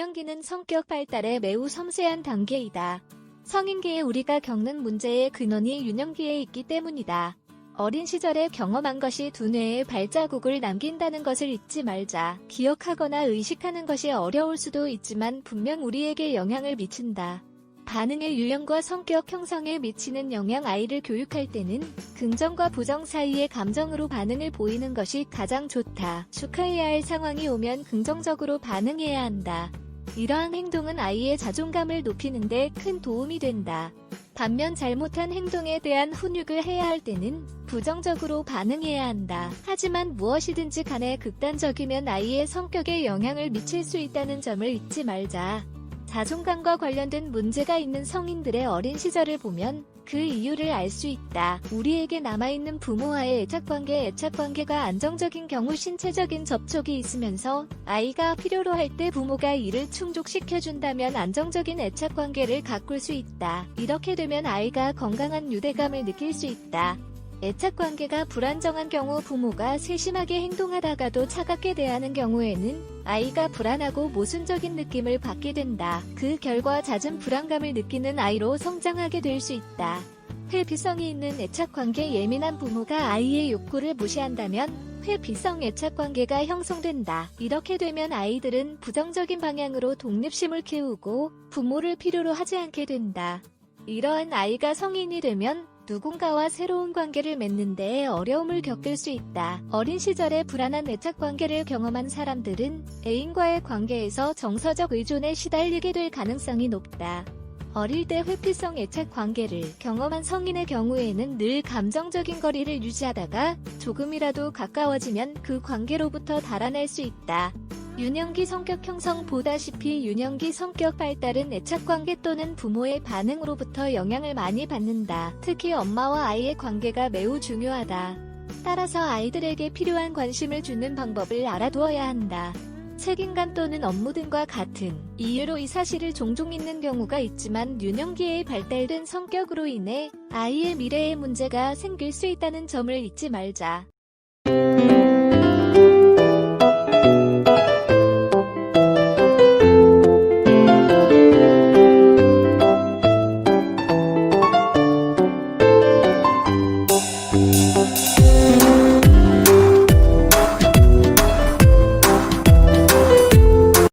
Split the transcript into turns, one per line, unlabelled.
유년기는 성격 발달의 매우 섬세한 단계이다. 성인기에 우리가 겪는 문제의 근원이 유년기에 있기 때문이다. 어린 시절에 경험한 것이 두뇌에 발자국을 남긴다는 것을 잊지 말자. 기억하거나 의식하는 것이 어려울 수도 있지만 분명 우리에게 영향을 미친다. 반응의 유형과 성격 형성에 미치는 영향. 아이를 교육할 때는 긍정과 부정 사이의 감정으로 반응을 보이는 것이 가장 좋다. 축하해야 할 상황이 오면 긍정적으로 반응해야 한다. 이러한 행동은 아이의 자존감을 높이는 데 큰 도움이 된다. 반면 잘못한 행동에 대한 훈육을 해야 할 때는 부정적으로 반응해야 한다. 하지만 무엇이든지 간에 극단적이면 아이의 성격에 영향을 미칠 수 있다는 점을 잊지 말자. 자존감과 관련된 문제가 있는 성인들의 어린 시절을 보면 그 이유를 알 수 있다. 우리에게 남아있는 부모와의 애착관계가 안정적인 경우 신체적인 접촉이 있으면서 아이가 필요로 할 때 부모가 이를 충족시켜준다면 안정적인 애착관계를 가꿀 수 있다. 이렇게 되면 아이가 건강한 유대감을 느낄 수 있다. 애착관계가 불안정한 경우 부모가 세심하게 행동하다가도 차갑게 대하는 경우에는 아이가 불안하고 모순적인 느낌을 받게 된다. 그 결과 잦은 불안감을 느끼는 아이로 성장하게 될 수 있다. 회피성이 있는 애착관계. 예민한 부모가 아이의 욕구를 무시한다면 회피성 애착관계가 형성된다. 이렇게 되면 아이들은 부정적인 방향으로 독립심을 키우고 부모를 필요로 하지 않게 된다. 이러한 아이가 성인이 되면 누군가와 새로운 관계를 맺는 데에 어려움을 겪을 수 있다. 어린 시절에 불안한 애착관계를 경험한 사람들은 애인과의 관계에서 정서적 의존에 시달리게 될 가능성이 높다. 어릴 때 회피성 애착관계를 경험한 성인의 경우에는 늘 감정적인 거리를 유지하다가 조금이라도 가까워지면 그 관계로부터 달아날 수 있다. 유년기 성격 형성. 보다시피 유년기 성격 발달은 애착관계 또는 부모의 반응으로부터 영향을 많이 받는다. 특히 엄마와 아이의 관계가 매우 중요하다. 따라서 아이들에게 필요한 관심을 주는 방법을 알아두어야 한다. 책임감 또는 업무 등과 같은 이유로 이 사실을 종종 잊는 경우가 있지만 유년기에 발달된 성격으로 인해 아이의 미래에 문제가 생길 수 있다는 점을 잊지 말자.